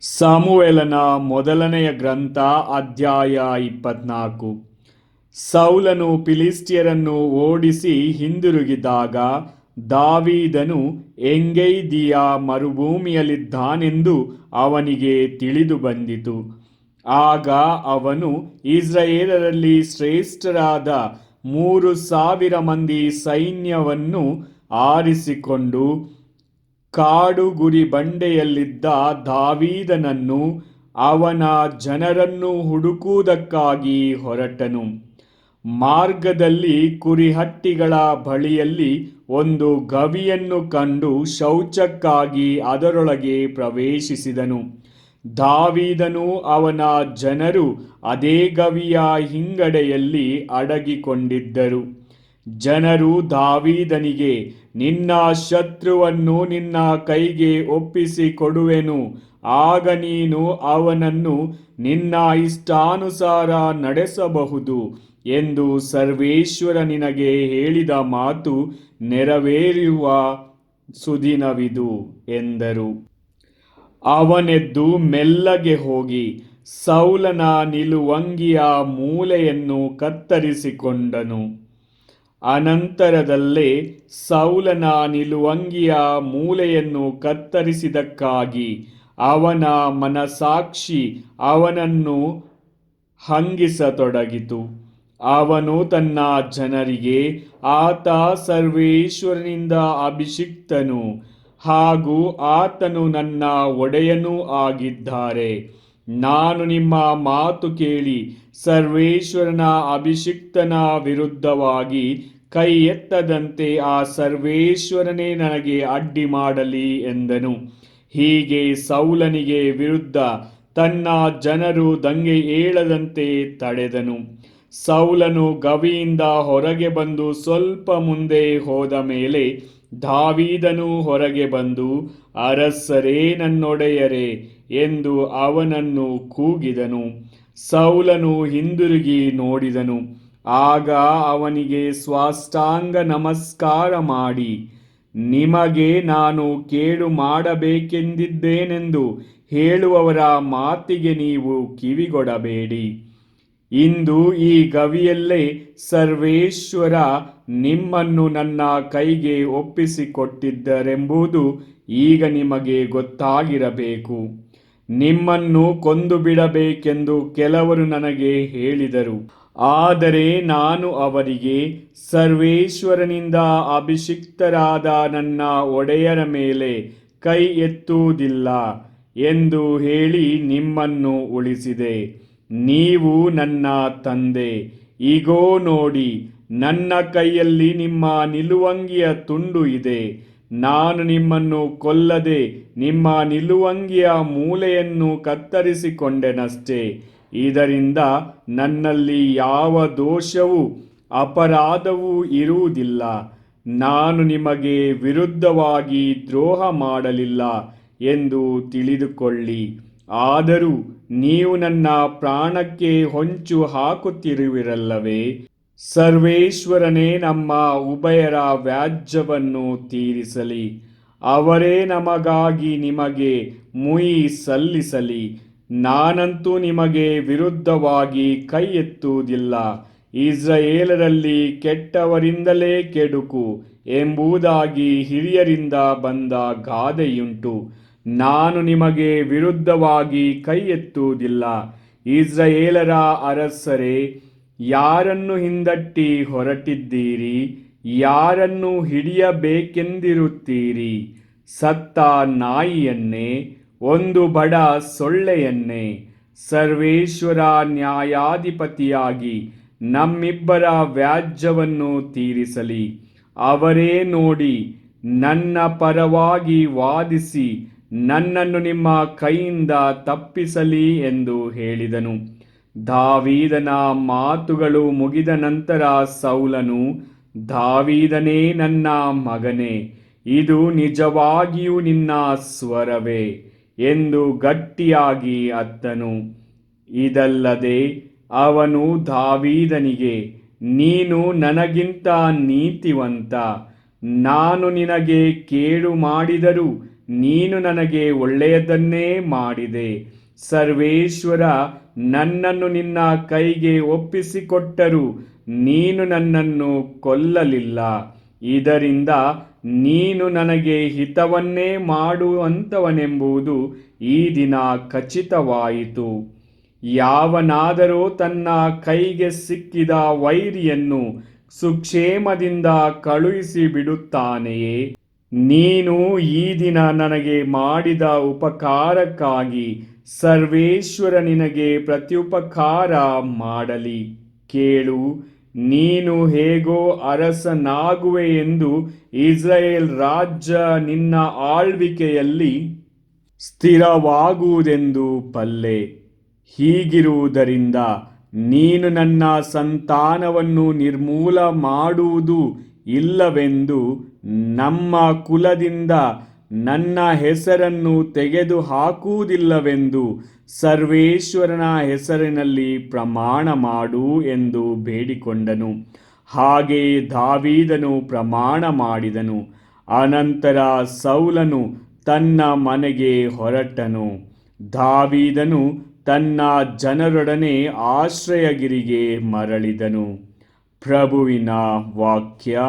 ಸಾಮುವೇಲನ ಮೊದಲನೆಯ ಗ್ರಂಥ ಅಧ್ಯಾಯ 24. ಸೌಲನು ಫಿಲಿಸ್ಟಿಯರನ್ನು ಓಡಿಸಿ ಹಿಂದಿರುಗಿದಾಗ ದಾವೀದನು ಎಂಗೈದಿಯ ಮರುಭೂಮಿಯಲ್ಲಿದ್ದಾನೆಂದು ಅವನಿಗೆ ತಿಳಿದು ಬಂದಿತು. ಆಗ ಅವನು ಇಸ್ರಾಯೇಲರಲ್ಲಿ ಶ್ರೇಷ್ಠರಾದ 3,000 ಮಂದಿ ಸೈನ್ಯವನ್ನು ಆರಿಸಿಕೊಂಡು ಕಾಡು ಗುರಿ ಬಂಡೆಯಲ್ಲಿದ್ದ ದಾವೀದನನ್ನು ಅವನ ಜನರನ್ನು ಹುಡುಕುವುದಕ್ಕಾಗಿ ಹೊರಟನು. ಮಾರ್ಗದಲ್ಲಿ ಕುರಿಹಟ್ಟಿಗಳ ಬಳಿಯಲ್ಲಿ ಒಂದು ಗವಿಯನ್ನು ಕಂಡು ಶೌಚಕ್ಕಾಗಿ ಅದರೊಳಗೆ ಪ್ರವೇಶಿಸಿದನು. ದಾವೀದನು ಅವನ ಜನರು ಅದೇ ಗವಿಯ ಹಿಂಗಡೆಯಲ್ಲಿ ಅಡಗಿಕೊಂಡಿದ್ದರು. ಜನರು ದಾವೀದನಿಗೆ, ನಿನ್ನ ಶತ್ರುವನ್ನು ನಿನ್ನ ಕೈಗೆ ಒಪ್ಪಿಸಿಕೊಡುವೆನು, ಆಗ ನೀನು ಅವನನ್ನು ನಿನ್ನ ಇಷ್ಟಾನುಸಾರ ನಡೆಸಬಹುದು ಎಂದು ಸರ್ವೇಶ್ವರ ನಿನಗೆ ಹೇಳಿದ ಮಾತು ನೆರವೇರುವ ಸುದಿನವಿದು ಎಂದರು. ಅವನೆದ್ದು ಮೆಲ್ಲಗೆ ಹೋಗಿ ಸೌಲನ ನಿಲುವಂಗಿಯ ಮೂಲೆಯನ್ನು ಕತ್ತರಿಸಿಕೊಂಡನು. ಅನಂತರದಲ್ಲೇ ಸೌಲನ ನಿಲುವಂಗಿಯ ಮೂಲೆಯನ್ನು ಕತ್ತರಿಸಿದಕ್ಕಾಗಿ ಅವನ ಮನಸಾಕ್ಷಿ ಅವನನ್ನು ಹಂಗಿಸತೊಡಗಿತು. ಅವನು ತನ್ನ ಜನರಿಗೆ, ಆತ ಸರ್ವೇಶ್ವರನಿಂದ ಅಭಿಷಿಕ್ತನು ಹಾಗೂ ಆತನು ನನ್ನ ಒಡೆಯನೂ ಆಗಿದ್ದಾರೆ. ನಾನು ನಿಮ್ಮ ಮಾತು ಕೇಳಿ ಸರ್ವೇಶ್ವರನ ಅಭಿಷಿಕ್ತನ ವಿರುದ್ಧವಾಗಿ ಕೈ ಎತ್ತದಂತೆ ಆ ಸರ್ವೇಶ್ವರನೇ ನನಗೆ ಅಡ್ಡಿ ಮಾಡಲಿ ಎಂದನು. ಹೀಗೆ ಸೌಲನಿಗೆ ವಿರುದ್ಧ ತನ್ನ ಜನರು ದಂಗೆ ಏಳದಂತೆ ತಡೆದನು. ಸೌಲನು ಗವಿಯಿಂದ ಹೊರಗೆ ಬಂದು ಸ್ವಲ್ಪ ಮುಂದೆ ಹೋದ ಮೇಲೆ ದಾವೀದನು ಹೊರಗೆ ಬಂದು, ಅರಸರೇ, ನನ್ನೊಡೆಯರೇ ಎಂದು ಅವನನ್ನು ಕೂಗಿದನು. ಸೌಲನು ಹಿಂದಿರುಗಿ ನೋಡಿದನು. ಆಗ ಅವನಿಗೆ ಸಾಷ್ಟಾಂಗ ನಮಸ್ಕಾರ ಮಾಡಿ, ನಿಮಗೆ ನಾನು ಕೇಡು ಮಾಡಬೇಕೆಂದಿದ್ದೇನೆಂದು ಹೇಳುವವರ ಮಾತಿಗೆ ನೀವು ಕಿವಿಗೊಡಬೇಡಿ. ಇಂದು ಈ ಗವಿಯಲ್ಲೇ ಸರ್ವೇಶ್ವರ ನಿಮ್ಮನ್ನು ನನ್ನ ಕೈಗೆ ಒಪ್ಪಿಸಿಕೊಟ್ಟಿದ್ದರೆಂಬುದು ಈಗ ನಿಮಗೆ ಗೊತ್ತಾಗಿರಬೇಕು. ನಿಮ್ಮನ್ನು ಕೊಂದು ಬಿಡಬೇಕೆಂದು ಕೆಲವರು ನನಗೆ ಹೇಳಿದರು. ಆದರೆ ನಾನು ಅವರಿಗೆ, ಸರ್ವೇಶ್ವರನಿಂದ ಅಭಿಷಿಕ್ತರಾದ ನನ್ನ ಒಡೆಯರ ಮೇಲೆ ಕೈ ಎತ್ತುವುದಿಲ್ಲ ಎಂದು ಹೇಳಿ ನಿಮ್ಮನ್ನು ಉಳಿಸಿದೆ. ನೀವು ನನ್ನ ತಂದೆ. ಇಗೋ ನೋಡಿ, ನನ್ನ ಕೈಯಲ್ಲಿ ನಿಮ್ಮ ನಿಲುವಂಗಿಯ ತುಂಡು ಇದೆ. ನಾನು ನಿಮ್ಮನ್ನು ಕೊಲ್ಲದೆ ನಿಮ್ಮ ನಿಲುವಂಗಿಯ ಮೂಲೆಯನ್ನು ಕತ್ತರಿಸಿಕೊಂಡೆನಷ್ಟೇ. ಇದರಿಂದ ನನ್ನಲ್ಲಿ ಯಾವ ದೋಷವೂ ಅಪರಾಧವೂ ಇರುವುದಿಲ್ಲ. ನಾನು ನಿಮಗೆ ವಿರುದ್ಧವಾಗಿ ದ್ರೋಹ ಮಾಡಲಿಲ್ಲ ಎಂದು ತಿಳಿದುಕೊಳ್ಳಿ. ಆದರೂ ನೀವು ನನ್ನ ಪ್ರಾಣಕ್ಕೆ ಹೊಂಚು ಹಾಕುತ್ತಿರುವಿರಲ್ಲವೇ? ಸರ್ವೇಶ್ವರನೇ ನಮ್ಮ ಉಭಯರ ವ್ಯಾಜ್ಯವನ್ನು ತೀರಿಸಲಿ. ಅವರೇ ನಮಗಾಗಿ ನಿಮಗೆ ಮುಯಿ ಸಲ್ಲಿಸಲಿ. ನಾನಂತೂ ನಿಮಗೆ ವಿರುದ್ಧವಾಗಿ ಕೈ ಎತ್ತುವುದಿಲ್ಲ. ಇಸ್ರಾಯೇಲರಲ್ಲಿ ಕೆಟ್ಟವರಿಂದಲೇ ಕೆಡುಕು ಎಂಬುದಾಗಿ ಹಿರಿಯರಿಂದ ಬಂದ ಗಾದೆಯುಂಟು. ನಾನು ನಿಮಗೆ ವಿರುದ್ಧವಾಗಿ ಕೈ ಎತ್ತುವುದಿಲ್ಲ. ಇಸ್ರಾಯೇಲರ ಅರಸರೇ, ಯಾರನ್ನು ಹಿಂದಟ್ಟಿ ಹೊರಟಿದ್ದೀರಿ? ಯಾರನ್ನು ಹಿಡಿಯಬೇಕೆಂದಿರುತ್ತೀರಿ? ಸತ್ತ ನಾಯಿಯನ್ನೇ? ಒಂದು ಬಡ ಸೊಳ್ಳೆಯನ್ನೇ? ಸರ್ವೇಶ್ವರ ನ್ಯಾಯಾಧಿಪತಿಯಾಗಿ ನಮ್ಮಿಬ್ಬರ ವ್ಯಾಜ್ಯವನ್ನು ತೀರಿಸಲಿ. ಅವರೇ ನೋಡಿ ನನ್ನ ಪರವಾಗಿ ವಾದಿಸಿ ನನ್ನನ್ನು ನಿಮ್ಮ ಕೈಯಿಂದ ತಪ್ಪಿಸಲಿ ಎಂದು ಹೇಳಿದನು. ದಾವೀದನ ಮಾತುಗಳು ಮುಗಿದ ನಂತರ ಸೌಲನು, ದಾವೀದನೇ, ನನ್ನ ಮಗನೇ, ಇದು ನಿಜವಾಗಿಯೂ ನಿನ್ನ ಸ್ವರವೇ ಎಂದು ಗಟ್ಟಿಯಾಗಿ ಅತ್ತನು. ಇದಲ್ಲದೆ ಅವನು ದಾವೀದನಿಗೆ, ನೀನು ನನಗಿಂತ ನೀತಿವಂತ. ನಾನು ನಿನಗೆ ಕೇಡು ಮಾಡಿದರೂ ನೀನು ನನಗೆ ಒಳ್ಳೆಯದನ್ನೇ ಮಾಡಿದೆ. ಸರ್ವೇಶ್ವರ, ನನ್ನನ್ನು ನಿನ್ನ ಕೈಗೆ ಒಪ್ಪಿಸಿಕೊಟ್ಟರೂ ನೀನು ನನ್ನನ್ನು ಕೊಲ್ಲಲಿಲ್ಲ. ಇದರಿಂದ ನೀನು ನನಗೆ ಹಿತವನ್ನೇ ಮಾಡುವಂಥವನೆಂಬುದು ಈ ದಿನ ಖಚಿತವಾಯಿತು. ಯಾವನಾದರೂ ತನ್ನ ಕೈಗೆ ಸಿಕ್ಕಿದ ವೈರಿಯನ್ನು ಸುಕ್ಷೇಮದಿಂದ ಕಳುಹಿಸಿ ಬಿಡುತ್ತಾನೆಯೇ? ನೀನು ಈ ದಿನ ನನಗೆ ಮಾಡಿದ ಉಪಕಾರಕ್ಕಾಗಿ ಸರ್ವೇಶ್ವರ ನಿನಗೆ ಪ್ರತ್ಯುಪಕಾರ ಮಾಡಲಿ. ಕೇಳು, ನೀನು ಹೇಗೋ ಅರಸನಾಗುವೆ ಎಂದು ಇಸ್ರಾಯೇಲ್ ರಾಜ್ಯ ನಿನ್ನ ಆಳ್ವಿಕೆಯಲ್ಲಿ ಸ್ಥಿರವಾಗುವುದೆಂದು ಬಲ್ಲೆ. ಹೀಗಿರುವುದರಿಂದ ನೀನು ನನ್ನ ಸಂತಾನವನ್ನು ನಿರ್ಮೂಲ ಮಾಡುವುದು ಇಲ್ಲವೆಂದು, ನಮ್ಮ ಕುಲದಿಂದ ನನ್ನ ಹೆಸರನ್ನು ತೆಗೆದು ಹಾಕುವುದಿಲ್ಲವೆಂದು ಸರ್ವೇಶ್ವರನ ಹೆಸರಿನಲ್ಲಿ ಪ್ರಮಾಣ ಮಾಡು ಎಂದು ಬೇಡಿಕೊಂಡನು. ಹಾಗೆಯೇ ದಾವೀದನು ಪ್ರಮಾಣ ಮಾಡಿದನು. ಅನಂತರ ಸೌಲನು ತನ್ನ ಮನೆಗೆ ಹೊರಟನು. ದಾವೀದನು ತನ್ನ ಜನರೊಡನೆ ಆಶ್ರಯಗಿರಿಗೆ ಮರಳಿದನು. ಪ್ರಭುವಿನ ವಾಕ್ಯ.